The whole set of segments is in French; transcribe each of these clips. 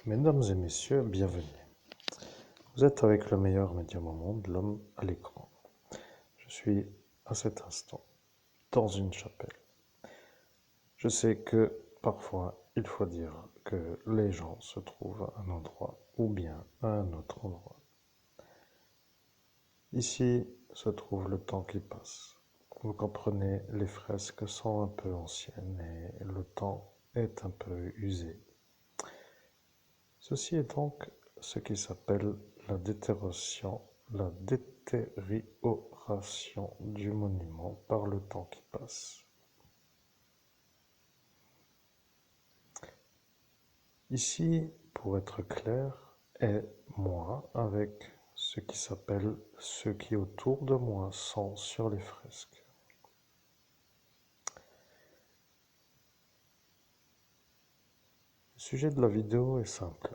Mesdames et messieurs, bienvenue. Vous êtes avec le meilleur médium au monde, l'homme à l'écran. Je suis à cet instant dans une chapelle. Je sais que parfois il faut dire que les gens se trouvent à un endroit ou bien à un autre endroit. Ici se trouve le temps qui passe. Vous comprenez, les fresques sont un peu anciennes et le temps est un peu usé. Ceci est donc ce qui s'appelle la détérioration du monument par le temps qui passe. Ici, pour être clair, est moi avec ce qui s'appelle ceux qui autour de moi sont sur les fresques. Le sujet de la vidéo est simple.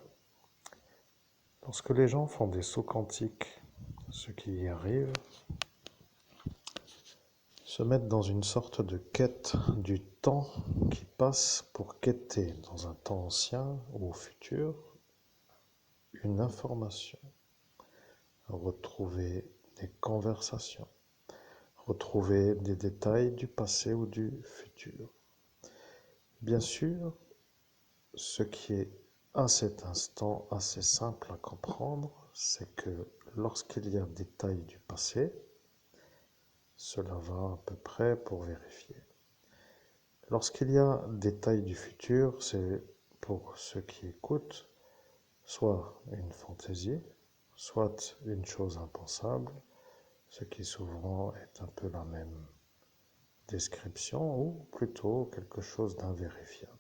Lorsque les gens font des sauts quantiques, ceux qui y arrivent se mettent dans une sorte de quête du temps qui passe pour quêter dans un temps ancien ou au futur une information, retrouver des conversations, retrouver des détails du passé ou du futur. Bien sûr, ce qui est à cet instant assez simple à comprendre, c'est que lorsqu'il y a des détails du passé, cela va à peu près pour vérifier. Lorsqu'il y a des détails du futur, c'est pour ceux qui écoutent, soit une fantaisie, soit une chose impensable, ce qui souvent est un peu la même description ou plutôt quelque chose d'invérifiable.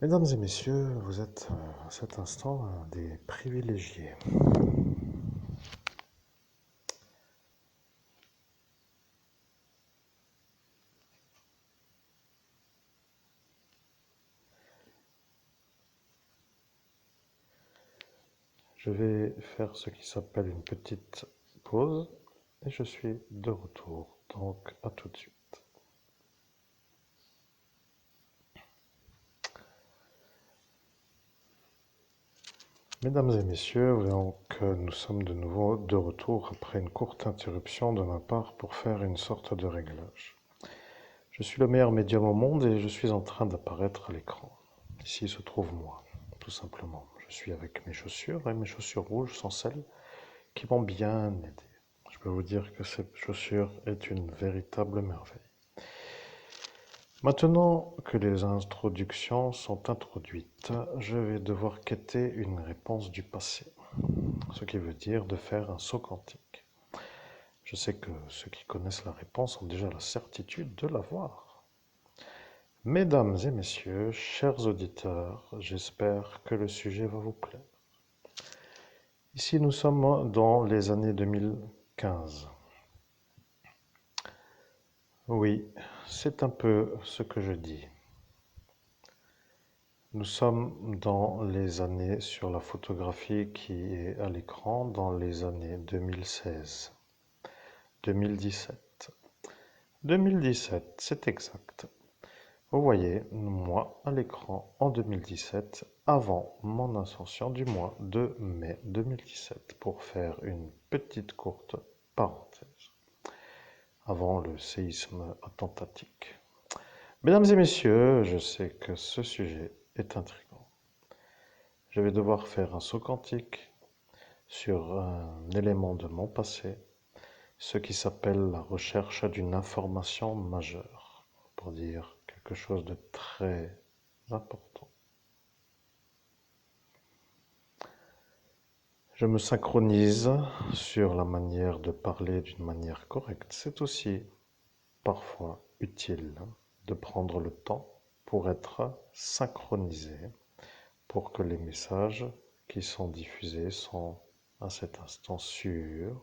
Mesdames et messieurs, vous êtes à cet instant des privilégiés. Je vais faire ce qui s'appelle une petite pause et je suis de retour, donc à tout de suite. Mesdames et messieurs, donc, nous sommes de nouveau de retour après une courte interruption de ma part pour faire une sorte de réglage. Je suis le meilleur médium au monde et je suis en train d'apparaître à l'écran. Ici se trouve moi, tout simplement. Je suis avec mes chaussures et mes chaussures rouges sont celles qui m'ont bien aidé. Je peux vous dire que cette chaussure est une véritable merveille. Maintenant que les introductions sont introduites, je vais devoir quêter une réponse du passé, ce qui veut dire de faire un saut quantique. Je sais que ceux qui connaissent la réponse ont déjà la certitude de l'avoir. Mesdames et messieurs, chers auditeurs, j'espère que le sujet va vous plaire. Ici, nous sommes dans les années 2015. Oui, c'est un peu ce que je dis. Nous sommes dans les années sur la photographie qui est à l'écran, dans les années 2016, 2017. 2017, c'est exact. Vous voyez, moi à l'écran en 2017, avant mon ascension du mois de mai 2017, pour faire une petite courte parenthèse, avant le séisme attentatique. Mesdames et messieurs, je sais que ce sujet est intriguant. Je vais devoir faire un saut quantique sur un élément de mon passé, ce qui s'appelle la recherche d'une information majeure, pour dire quelque chose de très important. Je me synchronise sur la manière de parler d'une manière correcte. C'est aussi parfois utile de prendre le temps pour être synchronisé, pour que les messages qui sont diffusés sont à cet instant sûrs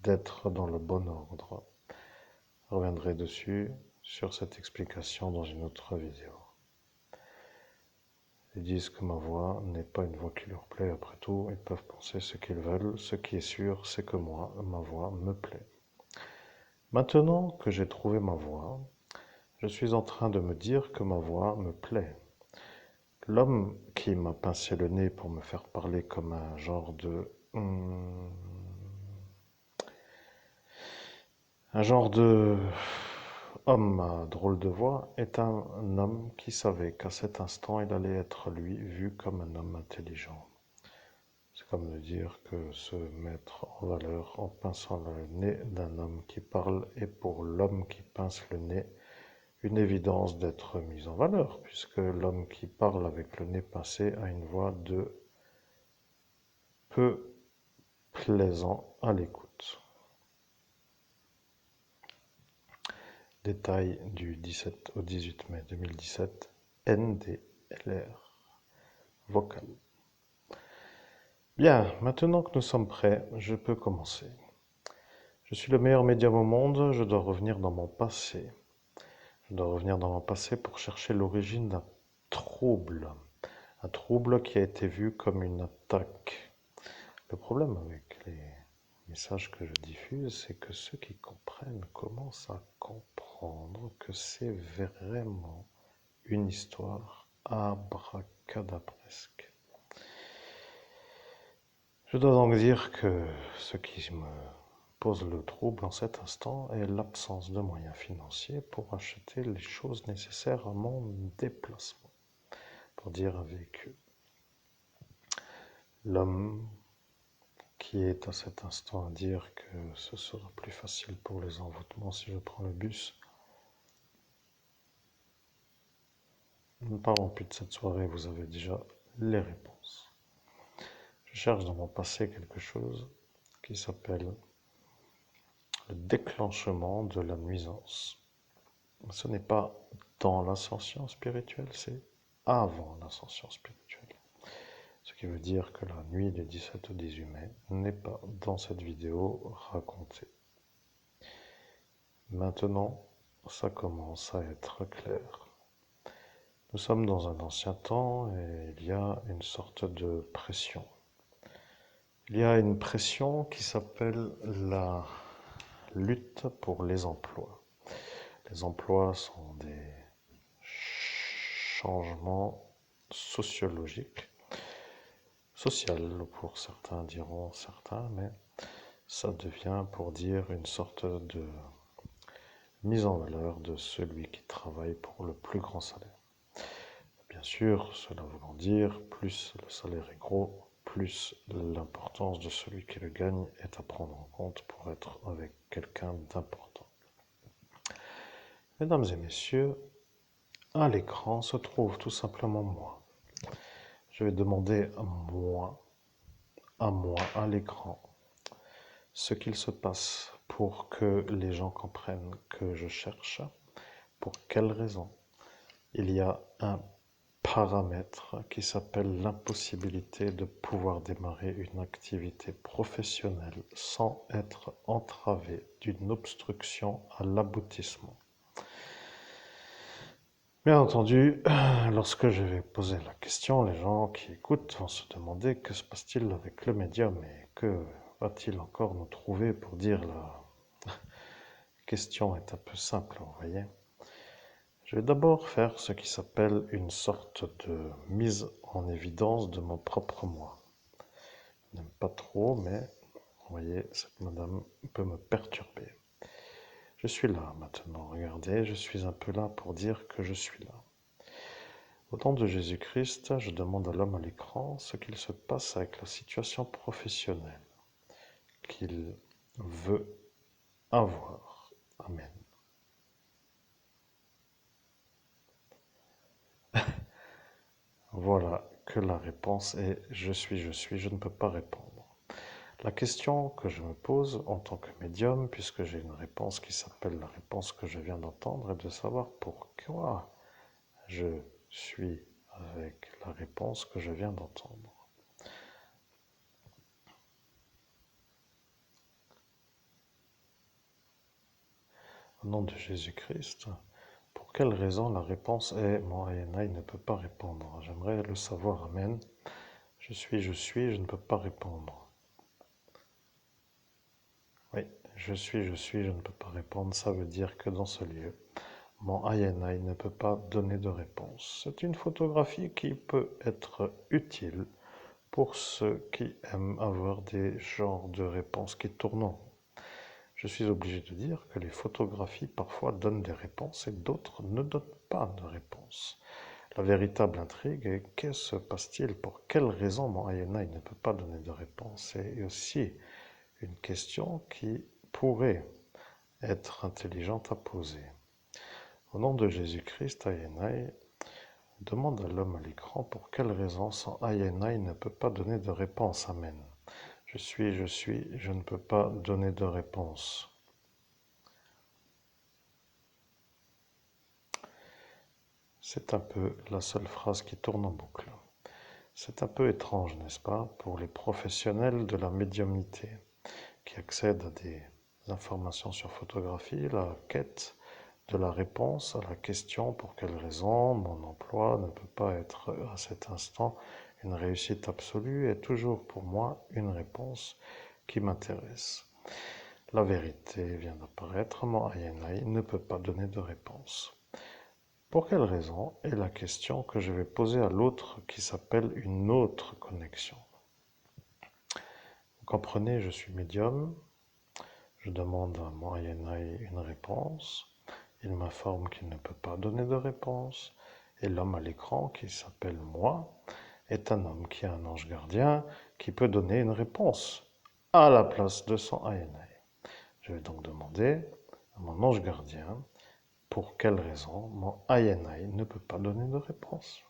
d'être dans le bon ordre. Je reviendrai dessus sur cette explication dans une autre vidéo. Ils disent que ma voix n'est pas une voix qui leur plaît, après tout, ils peuvent penser ce qu'ils veulent. Ce qui est sûr, c'est que moi, ma voix me plaît. Maintenant que j'ai trouvé ma voix, je suis en train de me dire que ma voix me plaît. L'homme qui m'a pincé le nez pour me faire parler comme un genre de... un genre de homme à drôle de voix est un homme qui savait qu'à cet instant il allait être lui vu comme un homme intelligent. C'est comme de dire que se mettre en valeur en pinçant le nez d'un homme qui parle est pour l'homme qui pince le nez une évidence d'être mis en valeur, puisque l'homme qui parle avec le nez pincé a une voix de peu plaisant à l'écoute. Détail du 17 au 18 mai 2017, NDLR, vocal. Bien, maintenant que nous sommes prêts, je peux commencer. Je suis le meilleur médium au monde, je dois revenir dans mon passé. Je dois revenir dans mon passé pour chercher l'origine d'un trouble. Un trouble qui a été vu comme une attaque. Le problème avec les messages que je diffuse, c'est que ceux qui comprennent commencent à comprendre que c'est vraiment une histoire abracadabresque. Je dois donc dire que ce qui me pose le trouble en cet instant est l'absence de moyens financiers pour acheter les choses nécessaires à mon déplacement, pour dire un véhicule. L'homme qui est à cet instant à dire que ce sera plus facile pour les envoûtements si je prends le bus. Ne parlons plus de cette soirée, vous avez déjà les réponses. Je cherche dans mon passé quelque chose qui s'appelle le déclenchement de la nuisance. Ce n'est pas dans l'ascension spirituelle, c'est avant l'ascension spirituelle. Ce qui veut dire que la nuit du 17 au 18 mai n'est pas dans cette vidéo racontée. Maintenant, ça commence à être clair. Nous sommes dans un ancien temps et il y a une sorte de pression. Il y a une pression qui s'appelle la lutte pour les emplois. Les emplois sont des changements sociologiques, social pour certains diront certains, mais ça devient pour dire une sorte de mise en valeur de celui qui travaille pour le plus grand salaire. Bien sûr, cela voulant dire, plus le salaire est gros, plus l'importance de celui qui le gagne est à prendre en compte pour être avec quelqu'un d'important. Mesdames et messieurs, à l'écran se trouve tout simplement moi. Je vais demander à moi, à l'écran, ce qu'il se passe pour que les gens comprennent que je cherche, pour quelles raisons. Il y a un paramètre qui s'appelle l'impossibilité de pouvoir démarrer une activité professionnelle sans être entravé d'une obstruction à l'aboutissement. Bien entendu, lorsque je vais poser la question, les gens qui écoutent vont se demander que se passe-t-il avec le médium et que va-t-il encore nous trouver pour dire la question est un peu simple, vous voyez. Je vais d'abord faire ce qui s'appelle une sorte de mise en évidence de mon propre moi. Je n'aime pas trop, mais vous voyez, cette madame peut me perturber. Je suis là maintenant, regardez, je suis un peu là pour dire que je suis là. Au nom de Jésus-Christ, je demande à l'homme à l'écran ce qu'il se passe avec la situation professionnelle qu'il veut avoir. Amen. Voilà que la réponse est je suis, je ne peux pas répondre. La question que je me pose en tant que médium, puisque j'ai une réponse qui s'appelle la réponse que je viens d'entendre, est de savoir pourquoi je suis avec la réponse que je viens d'entendre. Au nom de Jésus-Christ, pour quelle raison la réponse est mon Ayanai ne peut pas répondre? J'aimerais le savoir, Amen. Je suis, je ne peux pas répondre. Oui, je suis, je ne peux pas répondre. Ça veut dire que dans ce lieu, mon INI ne peut pas donner de réponse. C'est une photographie qui peut être utile pour ceux qui aiment avoir des genres de réponses qui tournent en rond. Je suis obligé de dire que les photographies parfois donnent des réponses et d'autres ne donnent pas de réponse. La véritable intrigue est que se passe-t-il? Pour quelle raison mon INI ne peut pas donner de réponse? C'est aussi une question qui pourrait être intelligente à poser. Au nom de Jésus-Christ, INI demande à l'homme à l'écran pour quelle raison son INI ne peut pas donner de réponse. Amen. Je suis, je ne peux pas donner de réponse. C'est un peu la seule phrase qui tourne en boucle. C'est un peu étrange, n'est-ce pas, pour les professionnels de la médiumnité qui accèdent à des informations sur photographie, la quête de la réponse à la question pour quelle raison mon emploi ne peut pas être à cet instant une réussite absolue est toujours pour moi une réponse qui m'intéresse. La vérité vient d'apparaître, mon INI ne peut pas donner de réponse. Pour quelle raison est la question que je vais poser à l'autre qui s'appelle une autre connexion. Vous comprenez, je suis médium, je demande à mon INI une réponse, il m'informe qu'il ne peut pas donner de réponse, et l'homme à l'écran qui s'appelle moi est un homme qui a un ange gardien qui peut donner une réponse à la place de son INI. Je vais donc demander à mon ange gardien pour quelle raison mon INI ne peut pas donner de réponse.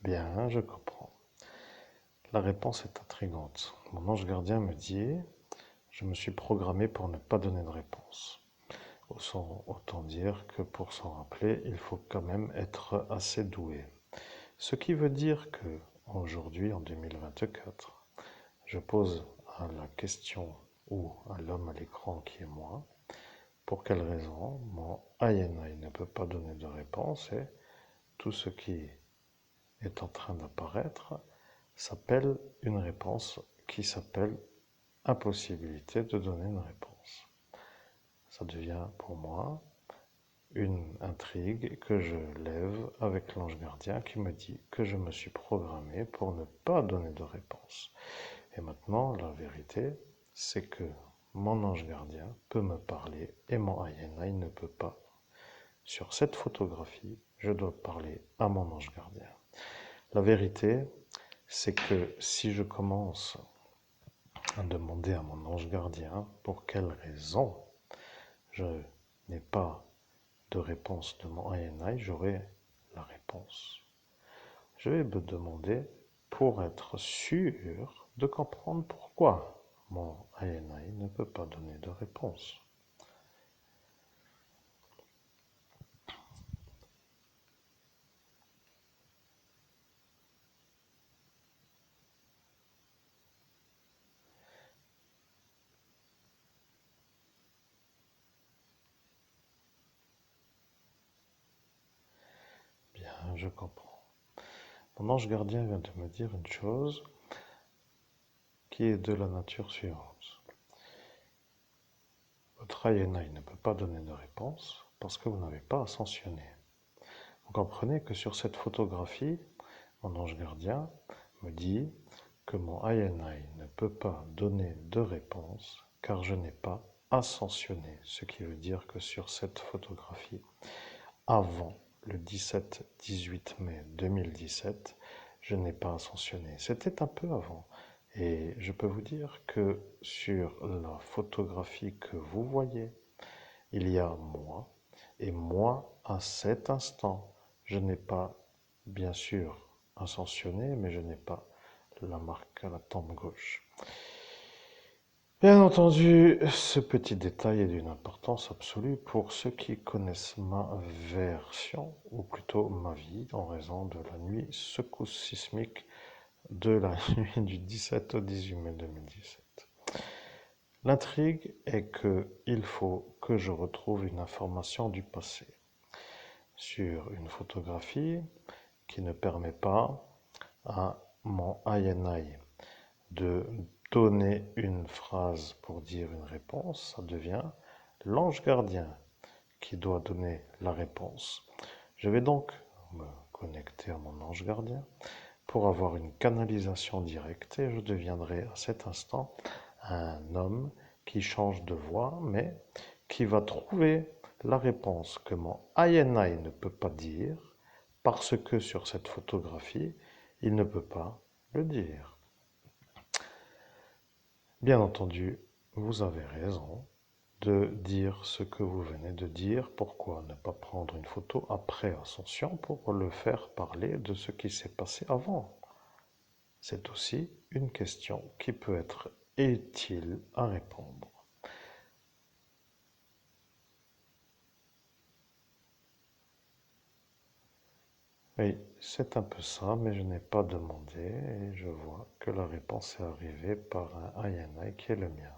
Bien, je comprends. La réponse est intrigante. Mon ange gardien me dit, je me suis programmé pour ne pas donner de réponse. Autant dire que pour s'en rappeler, il faut quand même être assez doué. Ce qui veut dire que, aujourd'hui, en 2024, je pose à la question ou à l'homme à l'écran qui est moi, pour quelle raison mon INI ne peut pas donner de réponse et tout ce qui est en train d'apparaître s'appelle une réponse qui s'appelle impossibilité de donner une réponse. Ça devient pour moi une intrigue que je lève avec l'ange gardien qui me dit que je me suis programmé pour ne pas donner de réponse. Et maintenant, la vérité, c'est que mon ange gardien peut me parler et mon INI ne peut pas. Sur cette photographie, je dois parler à mon ange gardien. La vérité, c'est que si je commence à demander à mon ange gardien pour quelle raison je n'ai pas de réponse de mon INI, j'aurai la réponse. Je vais me demander pour être sûr de comprendre pourquoi mon INI ne peut pas donner de réponse. Bien, je comprends. Mon ange gardien vient de me dire une chose qui est de la nature suivante. Votre INI ne peut pas donner de réponse parce que vous n'avez pas ascensionné. Vous comprenez que sur cette photographie, mon ange gardien me dit que mon INI ne peut pas donner de réponse car je n'ai pas ascensionné. Ce qui veut dire que sur cette photographie, avant le 17-18 mai 2017, je n'ai pas ascensionné. C'était un peu avant. Et je peux vous dire que sur la photographie que vous voyez, il y a moi. Et moi, à cet instant, je n'ai pas, bien sûr, ascensionné, mais je n'ai pas la marque à la tempe gauche. Bien entendu, ce petit détail est d'une importance absolue pour ceux qui connaissent ma version, ou plutôt ma vie, en raison de la nuit secousse sismique de la nuit du 17 au 18 mai 2017. L'intrigue est qu'il faut que je retrouve une information du passé sur une photographie qui ne permet pas à mon INI de donner une phrase pour dire une réponse, ça devient l'ange gardien qui doit donner la réponse. Je vais donc me connecter à mon ange gardien pour avoir une canalisation directe et je deviendrai à cet instant un homme qui change de voix mais qui va trouver la réponse que mon INI ne peut pas dire parce que sur cette photographie, il ne peut pas le dire. Bien entendu, vous avez raison de dire ce que vous venez de dire. Pourquoi ne pas prendre une photo après Ascension pour le faire parler de ce qui s'est passé avant? C'est aussi une question qui peut être utile à répondre. Oui, c'est un peu ça, mais je n'ai pas demandé et je vois que la réponse est arrivée par un INI qui est le mien.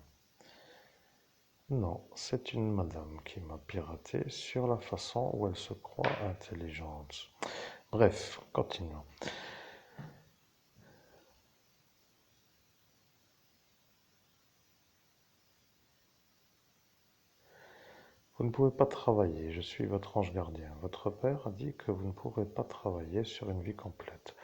Non, c'est une madame qui m'a piraté sur la façon où elle se croit intelligente. Bref, continuons. Vous ne pouvez pas travailler, je suis votre ange gardien. Votre père a dit que vous ne pourrez pas travailler sur une vie complète.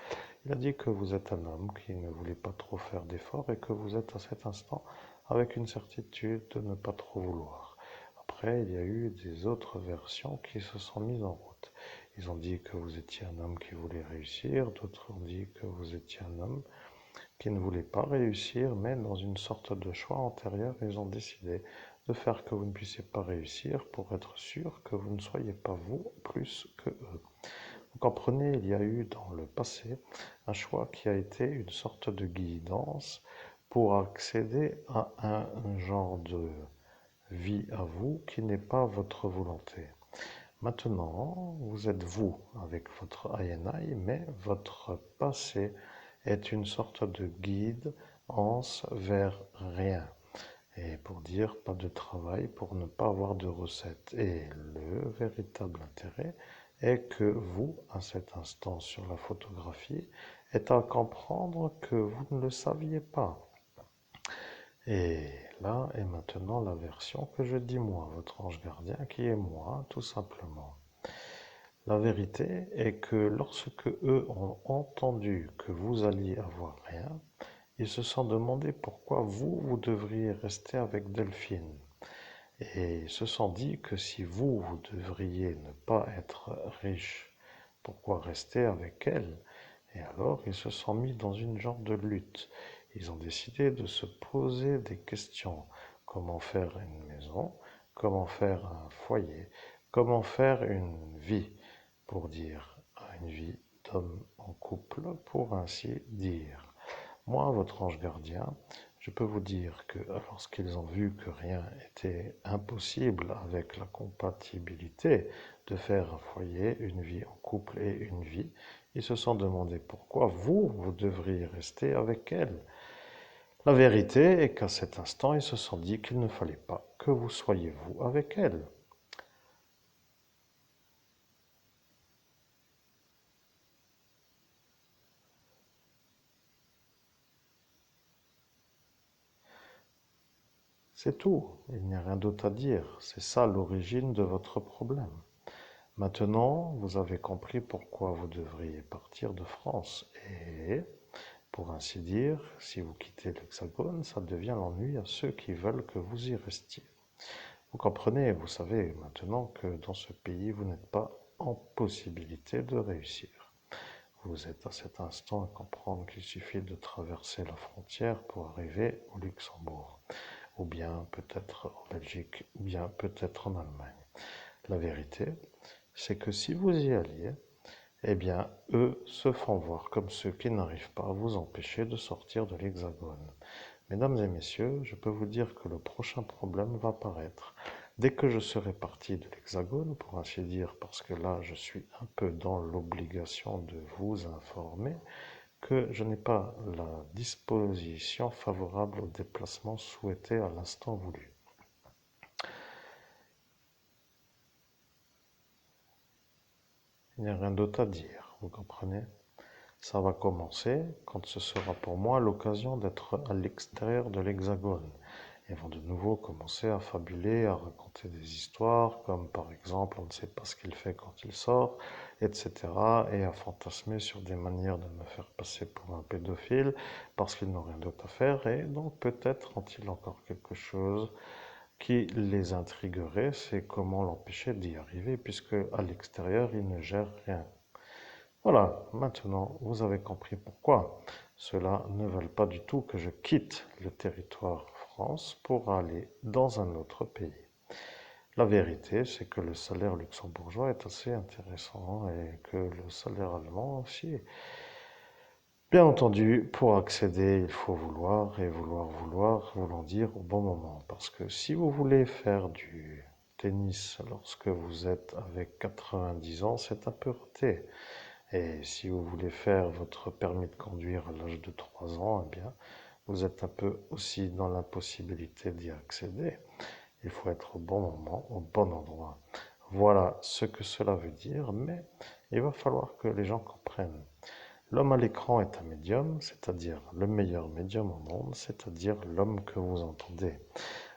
Il a dit que vous êtes un homme qui ne voulait pas trop faire d'efforts et que vous êtes à cet instant avec une certitude de ne pas trop vouloir. Après, il y a eu des autres versions qui se sont mises en route. Ils ont dit que vous étiez un homme qui voulait réussir, d'autres ont dit que vous étiez un homme qui ne voulait pas réussir, mais dans une sorte de choix antérieur, ils ont décidé de faire que vous ne puissiez pas réussir pour être sûr que vous ne soyez pas vous plus que eux. Vous comprenez, il y a eu dans le passé un choix qui a été une sorte de guidance pour accéder à un genre de vie à vous qui n'est pas votre volonté. Maintenant, vous êtes vous avec votre INI, mais votre passé est une sorte de guide vers rien. Et pour dire pas de travail, pour ne pas avoir de recettes. Et le véritable intérêt est que vous, à cet instant sur la photographie, est à comprendre que vous ne le saviez pas. Et là est maintenant la version que je dis moi, votre ange gardien, qui est moi, tout simplement. La vérité est que lorsque eux ont entendu que vous alliez avoir rien, ils se sont demandé pourquoi vous devriez rester avec Delphine. Et ils se sont dit que si vous devriez ne pas être riche, pourquoi rester avec elle? Et alors ils se sont mis dans une genre de lutte. Ils ont décidé de se poser des questions. Comment faire une maison? Comment faire un foyer? Comment faire une vie? Pour dire une vie d'homme en couple, pour ainsi dire. Moi, votre ange gardien, je peux vous dire que lorsqu'ils ont vu que rien était impossible avec la compatibilité de faire un foyer, une vie en couple et une vie, ils se sont demandé pourquoi vous devriez rester avec elle. La vérité est qu'à cet instant, ils se sont dit qu'il ne fallait pas que vous soyez vous avec elle. C'est tout, il n'y a rien d'autre à dire. C'est ça l'origine de votre problème. Maintenant, vous avez compris pourquoi vous devriez partir de France. Et, pour ainsi dire, si vous quittez l'Hexagone, ça devient l'ennui à ceux qui veulent que vous y restiez. Vous comprenez, vous savez maintenant que dans ce pays, vous n'êtes pas en possibilité de réussir. Vous êtes à cet instant à comprendre qu'il suffit de traverser la frontière pour arriver au Luxembourg, ou bien peut-être en Belgique, ou bien peut-être en Allemagne. La vérité, c'est que si vous y alliez, eh bien, eux se font voir comme ceux qui n'arrivent pas à vous empêcher de sortir de l'Hexagone. Mesdames et messieurs, je peux vous dire que le prochain problème va apparaître. Dès que je serai parti de l'Hexagone, pour ainsi dire, parce que là je suis un peu dans l'obligation de vous informer que je n'ai pas la disposition favorable au déplacement souhaité à l'instant voulu. il n'y a rien d'autre à dire, vous comprenez? Ça va commencer quand ce sera pour moi l'occasion d'être à l'extérieur de l'hexagone. Ils vont de nouveau commencer à fabuler, à raconter des histoires, comme par exemple on ne sait pas ce qu'il fait quand il sort, etc. Et à fantasmer sur des manières de me faire passer pour un pédophile parce qu'ils n'ont rien d'autre à faire. Et donc peut-être ont-ils encore quelque chose qui les intriguerait, c'est comment l'empêcher d'y arriver, puisque à l'extérieur, ils ne gèrent rien. Voilà, maintenant vous avez compris pourquoi. Cela ne veut pas du tout que je quitte le territoire France pour aller dans un autre pays. La vérité, c'est que le salaire luxembourgeois est assez intéressant et que le salaire allemand aussi. Bien entendu, pour accéder, il faut vouloir et vouloir, voulant dire au bon moment. Parce que si vous voulez faire du tennis lorsque vous êtes avec 90 ans, c'est un peu raté. Et si vous voulez faire votre permis de conduire à l'âge de 3 ans, eh bien, vous êtes un peu aussi dans l'impossibilité d'y accéder. Il faut être au bon moment, au bon endroit. Voilà ce que cela veut dire, mais il va falloir que les gens comprennent. L'homme à l'écran est un médium, c'est-à-dire le meilleur médium au monde, c'est-à-dire l'homme que vous entendez.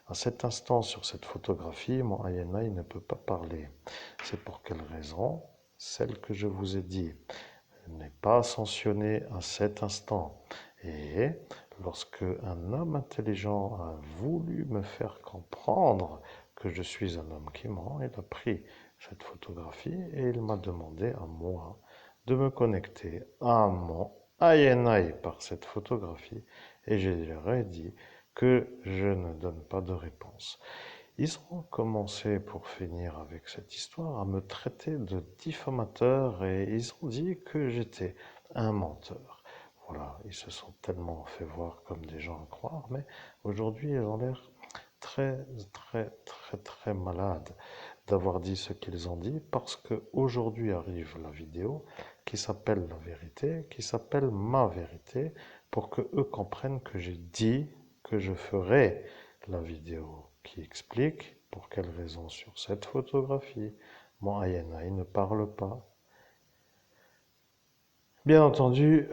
À cet instant, sur cette photographie, mon INI ne peut pas parler. C'est pour quelle raison? Celle que je vous ai dit n'est pas ascensionné à cet instant. Et lorsque un homme intelligent a voulu me faire comprendre que je suis un homme qui ment, il a pris cette photographie et il m'a demandé à moi de me connecter à mon INI par cette photographie et je leur ai dit que je ne donne pas de réponse. Ils ont commencé, pour finir avec cette histoire, à me traiter de diffamateur et ils ont dit que j'étais un menteur. Voilà, ils se sont tellement fait voir comme des gens à croire, mais aujourd'hui, ils ont l'air très malades d'avoir dit ce qu'ils ont dit parce qu'aujourd'hui arrive la vidéo qui s'appelle La Vérité, qui s'appelle Ma Vérité, pour que eux comprennent que j'ai dit que je ferai la vidéo qui explique pour quelle raison sur cette photographie mon INI ne parle pas. Bien entendu,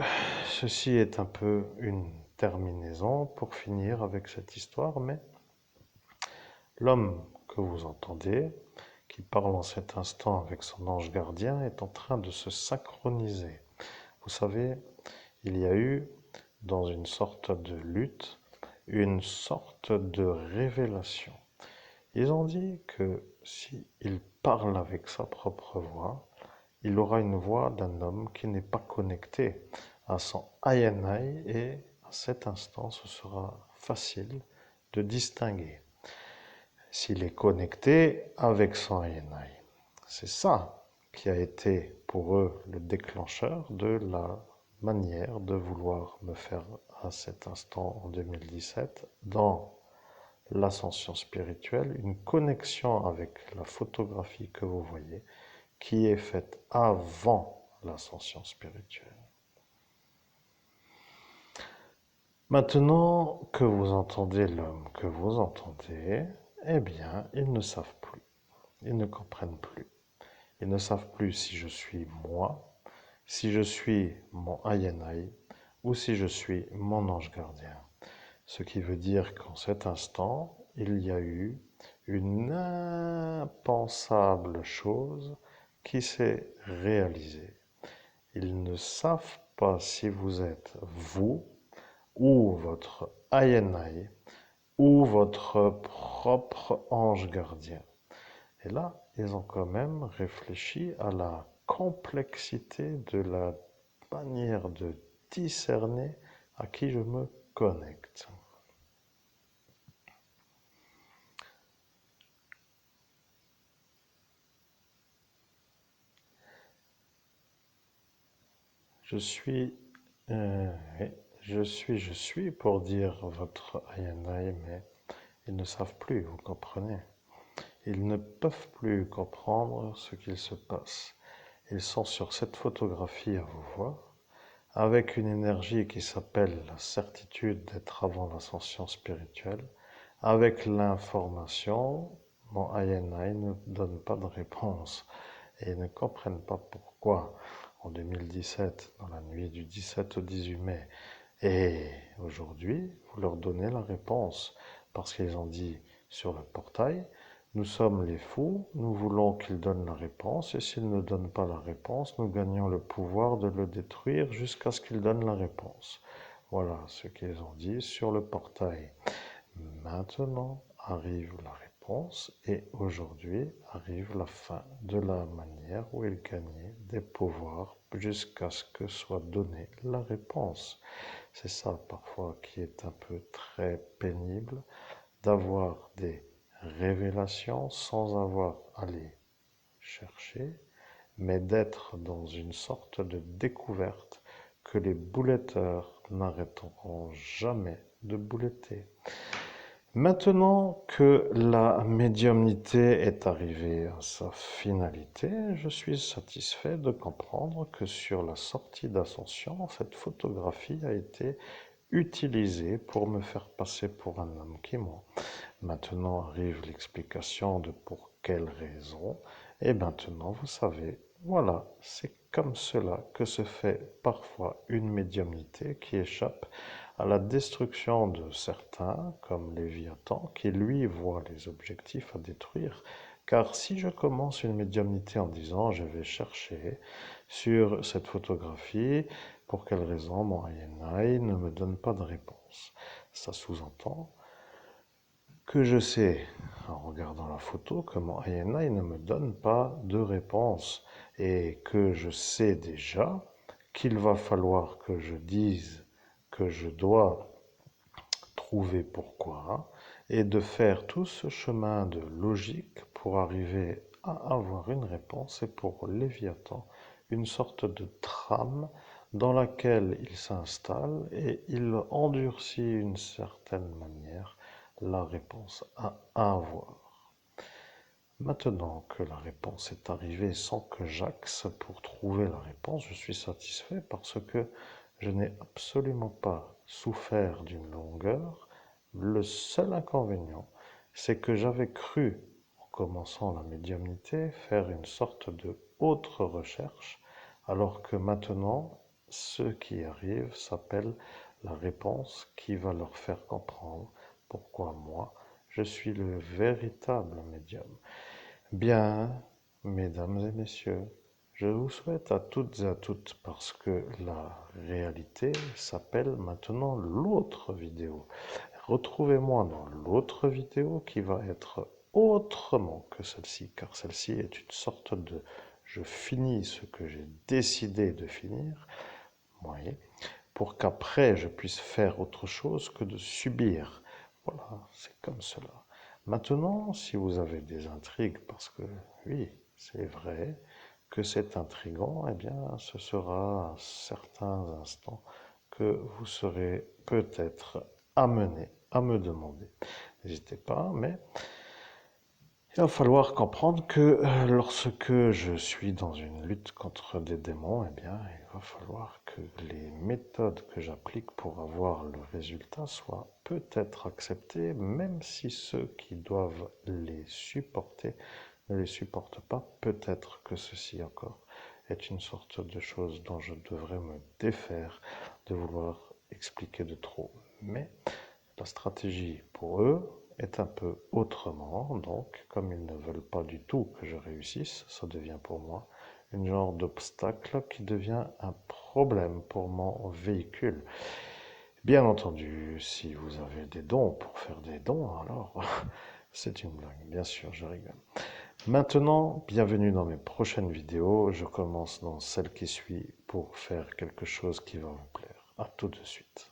ceci est un peu une terminaison pour finir avec cette histoire, mais l'homme que vous entendez, qui parle en cet instant avec son ange gardien, est en train de se synchroniser. Vous savez, il y a eu, dans une sorte de lutte, une sorte de révélation. Ils ont dit que s'il parle avec sa propre voix, il aura une voix d'un homme qui n'est pas connecté à son INI et à cet instant, ce sera facile de distinguer s'il est connecté avec son INI. C'est ça qui a été pour eux le déclencheur de la manière de vouloir me faire à cet instant en 2017 dans l'ascension spirituelle, une connexion avec la photographie que vous voyez qui est faite avant l'ascension spirituelle. Maintenant que vous entendez l'homme que vous entendez, eh bien, ils ne savent plus, ils ne comprennent plus. Ils ne savent plus si je suis moi, si je suis mon INI ou si je suis mon ange gardien. Ce qui veut dire qu'en cet instant, il y a eu une impensable chose qui s'est réalisée. Ils ne savent pas si vous êtes vous ou votre INI ou votre propre ange gardien. Et là, ils ont quand même réfléchi à la complexité de la manière de discerner à qui je me connecte. Je suis, oui, je suis pour dire votre INI, mais ils ne savent plus, vous comprenez. Ils ne peuvent plus comprendre ce qu'il se passe. Ils sont sur cette photographie à vous voir, avec une énergie qui s'appelle la certitude d'être avant l'ascension spirituelle, avec l'information, mon INI ne donne pas de réponse. et ne comprennent pas pourquoi en 2017, dans la nuit du 17 au 18 mai, et aujourd'hui, vous leur donnez la réponse parce qu'ils ont dit sur le portail, nous sommes les fous, nous voulons qu'ils donnent la réponse et s'ils ne donnent pas la réponse, nous gagnons le pouvoir de le détruire jusqu'à ce qu'ils donnent la réponse. Voilà ce qu'ils ont dit sur le portail. Maintenant arrive la réponse et aujourd'hui arrive la fin de la manière où ils gagnaient des pouvoirs jusqu'à ce que soit donnée la réponse. C'est ça parfois qui est un peu très pénible, d'avoir des révélations sans avoir à les chercher, mais d'être dans une sorte de découverte que les bouletteurs n'arrêteront jamais de bouletter. Maintenant que la médiumnité est arrivée à sa finalité, je suis satisfait de comprendre que sur la sortie d'Ascension, cette photographie a été utilisée pour me faire passer pour un homme qui ment. Maintenant arrive l'explication de pour quelle raison. Et maintenant, vous savez, voilà, c'est comme cela que se fait parfois une médiumnité qui échappe à la destruction de certains, comme Léviathan, qui lui voit les objectifs à détruire. Car si je commence une médiumnité en disant je vais chercher sur cette photographie pour quelle raison mon INI ne me donne pas de réponse, ça sous-entend que je sais, en regardant la photo, que mon INI ne me donne pas de réponse et que je sais déjà qu'il va falloir que je dise que je dois trouver pourquoi et de faire tout ce chemin de logique pour arriver à avoir une réponse et pour Léviathan une sorte de trame dans laquelle il s'installe et il endurcit d'une certaine manière la réponse à avoir. Maintenant que la réponse est arrivée sans que j'axe pour trouver la réponse, je suis satisfait parce que je n'ai absolument pas souffert d'une longueur. Le seul inconvénient, c'est que j'avais cru, en commençant la médiumnité, faire une sorte de autre recherche, alors que maintenant, ce qui arrive s'appelle la réponse qui va leur faire comprendre pourquoi moi, je suis le véritable médium. Bien, mesdames et messieurs, je vous souhaite à toutes et à toutes, parce que la réalité s'appelle maintenant l'autre vidéo. Retrouvez-moi dans l'autre vidéo qui va être autrement que celle-ci, car celle-ci est une sorte de je finis ce que j'ai décidé de finir, voyez, pour qu'après je puisse faire autre chose que de subir. Voilà, c'est comme cela. Maintenant, si vous avez des intrigues, parce que oui, c'est vrai que c'est intriguant, eh bien, ce sera à certains instants que vous serez peut-être amené à me demander. N'hésitez pas, mais il va falloir comprendre que lorsque je suis dans une lutte contre des démons, eh bien, il va falloir que les méthodes que j'applique pour avoir le résultat soient peut-être acceptées, même si ceux qui doivent les supporter ne les supportent pas. Peut-être que ceci encore est une sorte de chose dont je devrais me défaire de vouloir expliquer de trop. Mais la stratégie pour eux est un peu autrement, donc comme ils ne veulent pas du tout que je réussisse, ça devient pour moi une genre d'obstacle qui devient un problème pour mon véhicule. Bien entendu, si vous avez des dons pour faire des dons, alors c'est une blague, bien sûr, je rigole. Maintenant, bienvenue dans mes prochaines vidéos. Je commence dans celle qui suit pour faire quelque chose qui va vous plaire. À tout de suite.